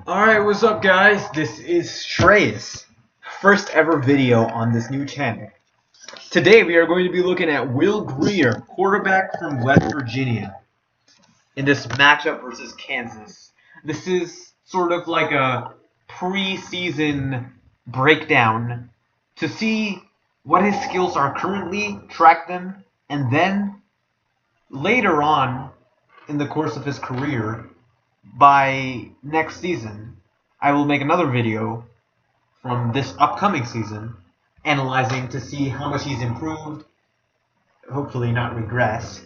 Alright, what's up guys? This is Shreyas. First ever video on this new channel. Today we are going to be looking at Will Grier, quarterback from West Virginia, in this matchup versus Kansas. This is sort of like a preseason breakdown to see what his skills are currently, track them, and then later on in the course of his career, by next season, I will make another video from this upcoming season analyzing to see how much he's improved, hopefully not regress,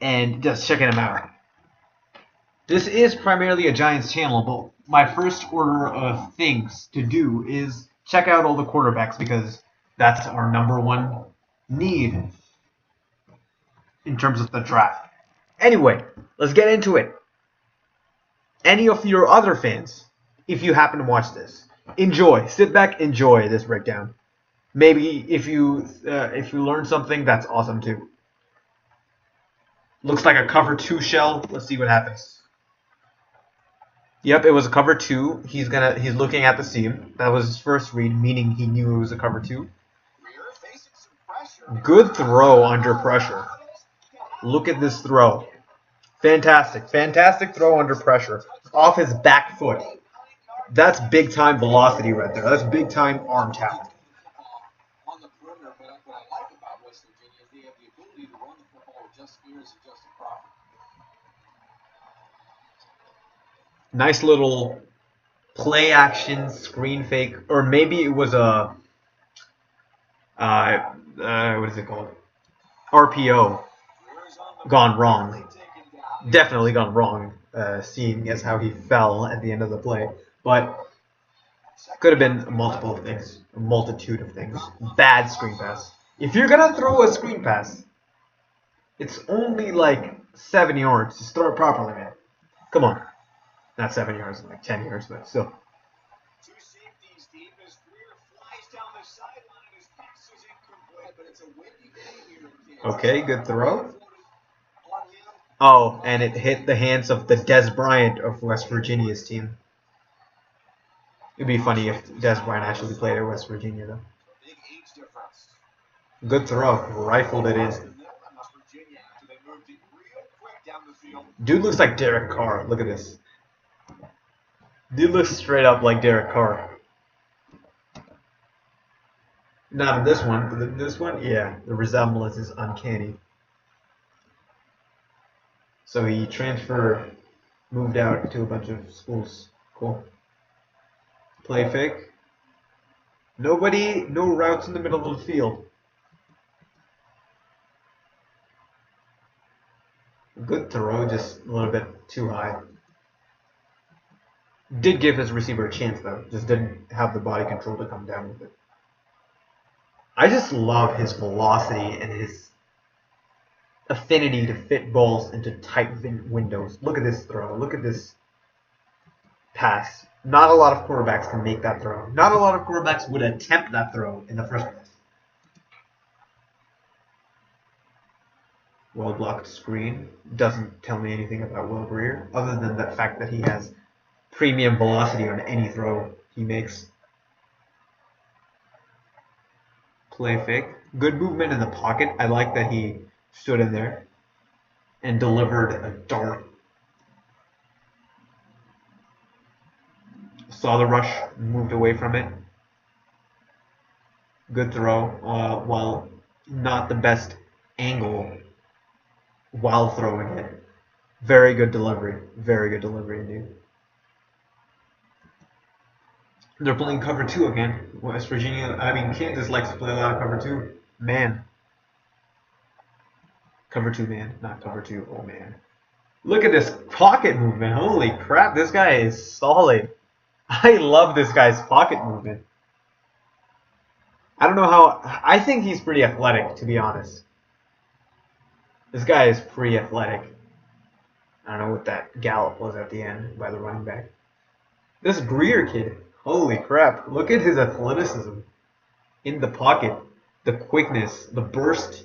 and just checking him out. This is primarily a Giants channel, but my first order of things to do is check out all the quarterbacks because that's our #1 need in terms of the draft. Anyway, let's get into it. Any of your other fans, if you happen to watch this, enjoy. Sit back, enjoy this breakdown. Maybe if you learn something, that's awesome too. Looks like a cover 2 shell. Let's see what happens. Yep, it was a cover 2. He's looking at the seam. That was his first read, meaning he knew it was a cover 2. Good throw under pressure. Look at this throw. Fantastic. Fantastic throw under pressure. Off his back foot. That's big time velocity right there. That's big time arm talent. Nice little play action screen fake, or maybe it was a what is it called? RPO gone wrong. Definitely gone wrong, seeing as how he fell at the end of the play. But could have been multiple things, a multitude of things. Bad screen pass. If you're gonna throw a screen pass, it's only like 7 yards. Just throw it properly, man. Come on. Not 7 yards, like 10 yards, but still. Okay, good throw. Oh, and it hit the hands of the Des Bryant of West Virginia's team. It'd be funny if Des Bryant actually played at West Virginia, though. Good throw. Rifled it in. Dude looks like Derek Carr. Look at this. Dude looks straight up like Derek Carr. Not in this one, but in this one, yeah, the resemblance is uncanny. So he transferred, moved out to a bunch of schools. Cool. Play fake. Nobody, no routes in the middle of the field. Good throw, just a little bit too high. Did give his receiver a chance though, just didn't have the body control to come down with it. I just love his velocity and his affinity to fit balls into tight windows. Look at this throw. Look at this pass. Not a lot of quarterbacks can make that throw. Not a lot of quarterbacks would attempt that throw in the first place. Well blocked screen. Doesn't tell me anything about Will Grier, other than the fact that he has premium velocity on any throw he makes. Play fake. Good movement in the pocket. I like that he stood in there and delivered a dart. Saw the rush, moved away from it. Good throw, while not the best angle while throwing it. Very good delivery. Very good delivery indeed. They're playing cover 2 again. West Virginia, Kansas likes to play a lot of cover 2. Man. Cover 2 man, not cover 2. Oh man. Look at this pocket movement. Holy crap, this guy is solid. I love this guy's pocket movement. I don't know how, I think he's pretty athletic, to be honest. This guy is pretty athletic. I don't know what that gallop was at the end by the running back. This Grier kid, holy crap. Look at his athleticism in the pocket. The quickness, the burst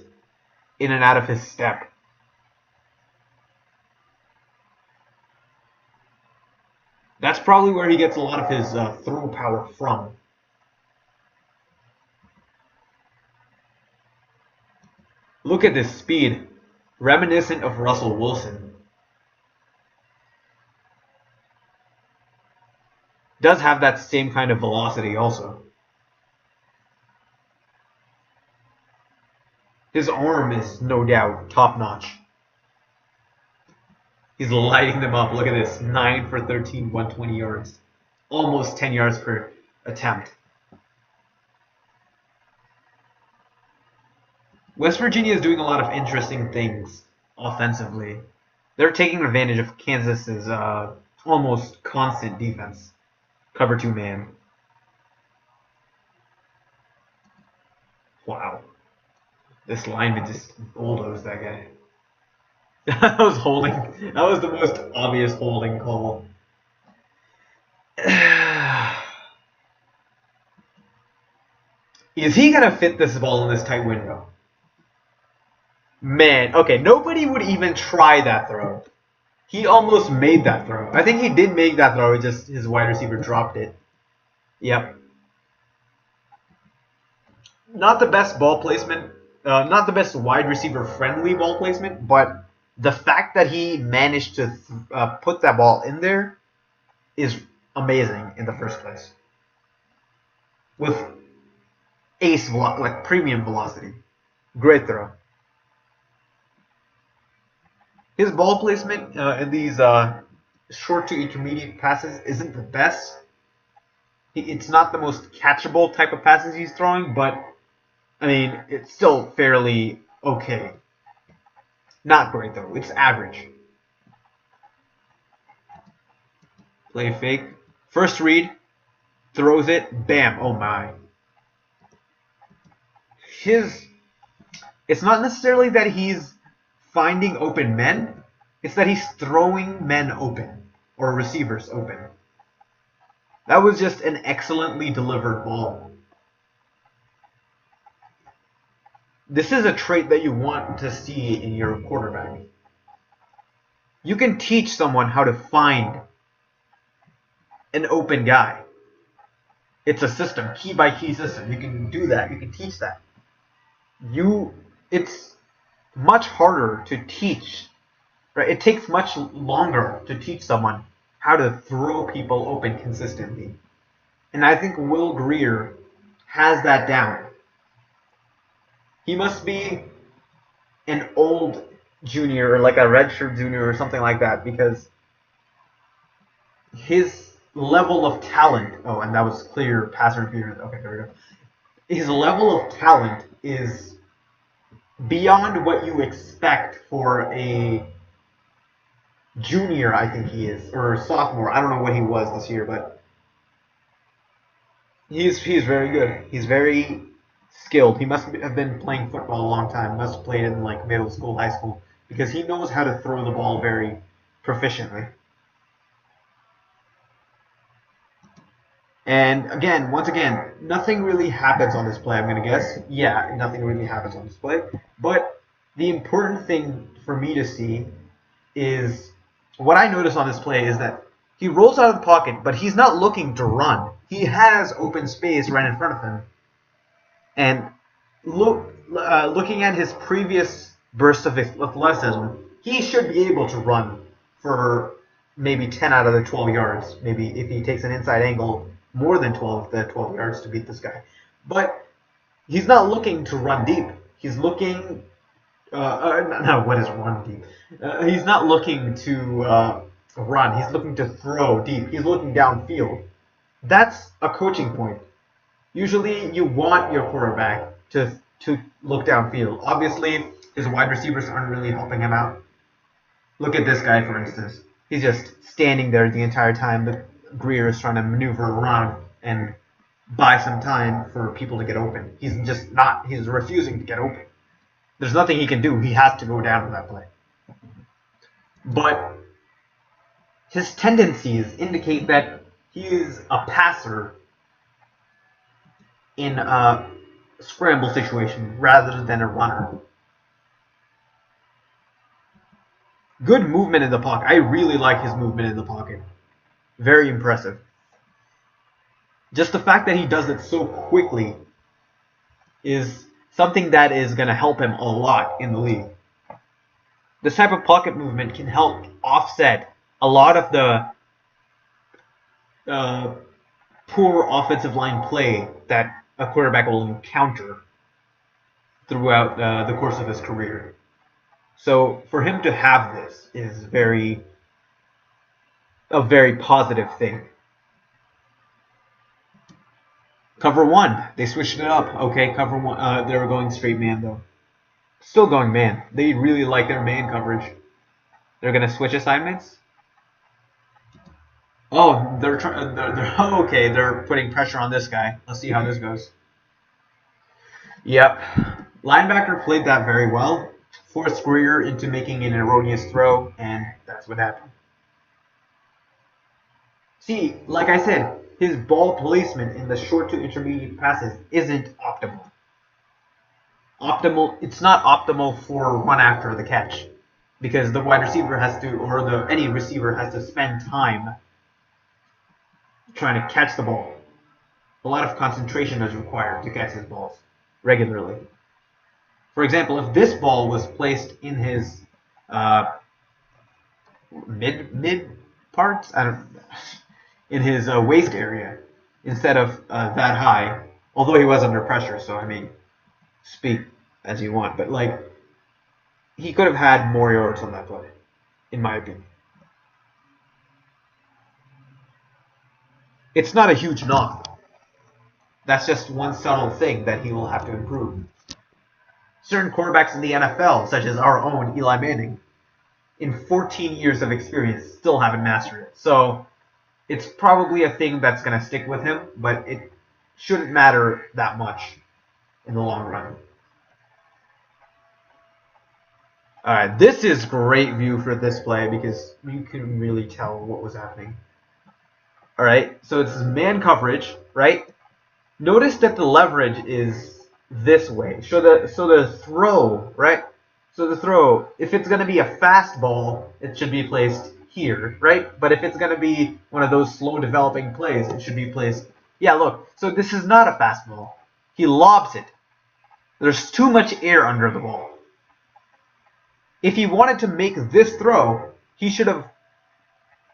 in and out of his step. That's probably where he gets a lot of his throw power from. Look at this speed, reminiscent of Russell Wilson. Does have that same kind of velocity also. His arm is no doubt top notch. He's lighting them up. Look at this, 9 for 13, 120 yards. Almost 10 yards per attempt. West Virginia is doing a lot of interesting things offensively. They're taking advantage of Kansas's almost constant defense. Cover 2 man. Wow. This lineman just bulldozed that guy. That was holding. That was the most obvious holding call. Is he gonna fit this ball in this tight window? Man, okay, nobody would even try that throw. He almost made that throw. I think he did make that throw, just his wide receiver dropped it. Yep. Not the best ball placement, not the best wide receiver friendly ball placement, but the fact that he managed to put that ball in there is amazing in the first place. With like premium velocity. Great throw. His ball placement in these short to intermediate passes isn't the best. It's not the most catchable type of passes he's throwing, but I mean, it's still fairly okay. Not great though, it's average. Play fake. First read, throws it, bam, oh my. It's not necessarily that he's finding open men, it's that he's throwing men open, or receivers open. That was just an excellently delivered ball. This is a trait that you want to see in your quarterback. You can teach someone how to find an open guy. It's a system, key by key system. You can do that, you can teach that. It's much harder to teach, right? It takes much longer to teach someone how to throw people open consistently. And I think Will Grier has that down. He must be an old junior or like a redshirt junior or something like that, because his level of talent, oh, and that was clear pass interference. Okay, there we go. His level of talent is beyond what you expect for a junior, I think he is, or a sophomore. I don't know what he was this year, but he's very good. He's very skilled. He must have been playing football a long time. Must have played in like middle school, high school, because he knows how to throw the ball very proficiently. And again, once again, nothing really happens on this play, I'm going to guess. Yeah, nothing really happens on this play. But the important thing for me to see is, what I notice on this play is that he rolls out of the pocket, but he's not looking to run. He has open space right in front of him. And looking at his previous burst of athleticism, he should be able to run for maybe 10 out of the 12 yards. Maybe if he takes an inside angle, more than 12 yards to beat this guy. But he's not looking to run deep. He's looking... no, what is run deep? He's not looking to run. He's looking to throw deep. He's looking downfield. That's a coaching point. Usually you want your quarterback to look downfield. Obviously, his wide receivers aren't really helping him out. Look at this guy, for instance. He's just standing there the entire time that Grier is trying to maneuver around and buy some time for people to get open. He's refusing to get open. There's nothing he can do. He has to go down to that play. But his tendencies indicate that he is a passer in a scramble situation rather than a runner. Good movement in the pocket. I really like his movement in the pocket. Very impressive. Just the fact that he does it so quickly is something that is going to help him a lot in the league. This type of pocket movement can help offset a lot of the poor offensive line play that a quarterback will encounter throughout the course of his career. So for him to have this is a very positive thing. Cover one. They switched it up. Okay, cover one. They were going straight man though. Still going man. They really like their man coverage. They're gonna switch assignments. Oh, they're okay. They're putting pressure on this guy. Let's see how this goes. Yep, linebacker played that very well. Forced Grier into making an erroneous throw, and that's what happened. See, like I said, his ball placement in the short to intermediate passes isn't optimal. It's not optimal for run after the catch, because the wide receiver has to, or any receiver has to spend time trying to catch the ball. A lot of concentration is required to catch his balls regularly. For example, if this ball was placed in his mid parts, in his waist area instead of that high, although he was under pressure, so I mean, speak as you want, but like, he could have had more yards on that play, in my opinion. It's not a huge knock. That's just one subtle thing that he will have to improve. Certain quarterbacks in the NFL, such as our own Eli Manning, in 14 years of experience, still haven't mastered it. So it's probably a thing that's going to stick with him, but it shouldn't matter that much in the long run. Alright, this is great view for this play because you can really tell what was happening. Alright, so it's man coverage, right? Notice that the leverage is this way. So the throw, right? So the throw, if it's going to be a fast ball, it should be placed here, right? But if it's going to be one of those slow developing plays, it should be placed. Yeah, look. So this is not a fast ball. He lobs it. There's too much air under the ball. If he wanted to make this throw, he should have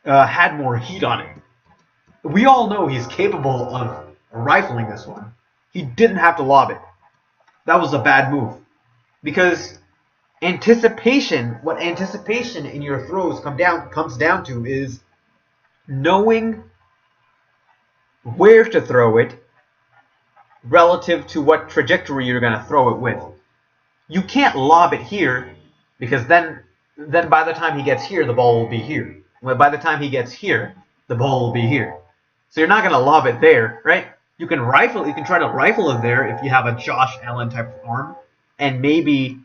had more heat on it. We all know he's capable of rifling this one. He didn't have to lob it. That was a bad move. Because what anticipation in your throws comes down to is knowing where to throw it relative to what trajectory you're going to throw it with. You can't lob it here because then by the time he gets here, the ball will be here. By the time he gets here, the ball will be here. So you're not going to lob it there, right? You can try to rifle it there if you have a Josh Allen type of arm, and maybe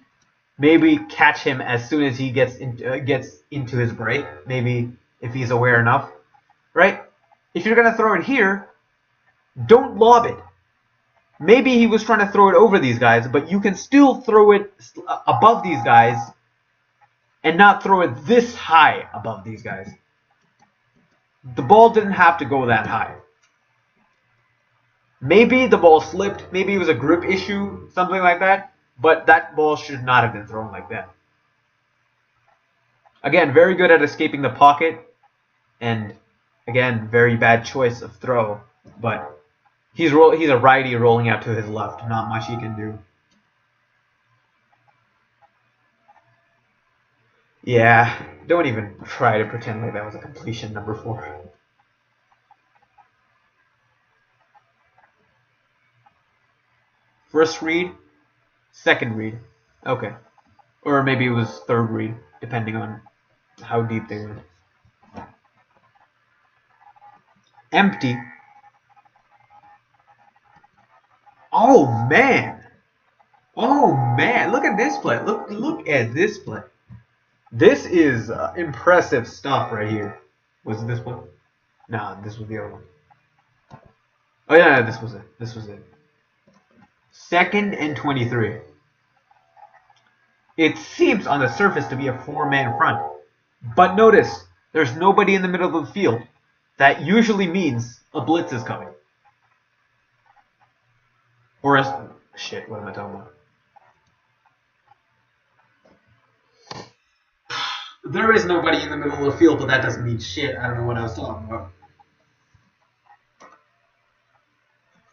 catch him as soon as he gets into his break. Maybe if he's aware enough, right? If you're going to throw it here, don't lob it. Maybe he was trying to throw it over these guys, but you can still throw it above these guys and not throw it this high above these guys. The ball didn't have to go that high. Maybe the ball slipped. Maybe it was a grip issue, something like that. But that ball should not have been thrown like that. Again, very good at escaping the pocket. And again, very bad choice of throw. But he's a righty rolling out to his left. Not much he can do. Yeah, don't even try to pretend like that was a completion, number 4. First read, second read. Okay. Or maybe it was third read, depending on how deep they went. Empty. Oh man. Oh man. Look at this play. Look at this play. This is impressive stuff right here. Was it this one? No, this was the other one. Oh yeah, this was it. This was it. 2nd and 23. It seems on the surface to be a 4-man front. But notice, there's nobody in the middle of the field. that usually means a blitz is coming. Or a... Shit, what am I talking about? There is nobody in the middle of the field, but that doesn't mean shit. I don't know what I was talking about.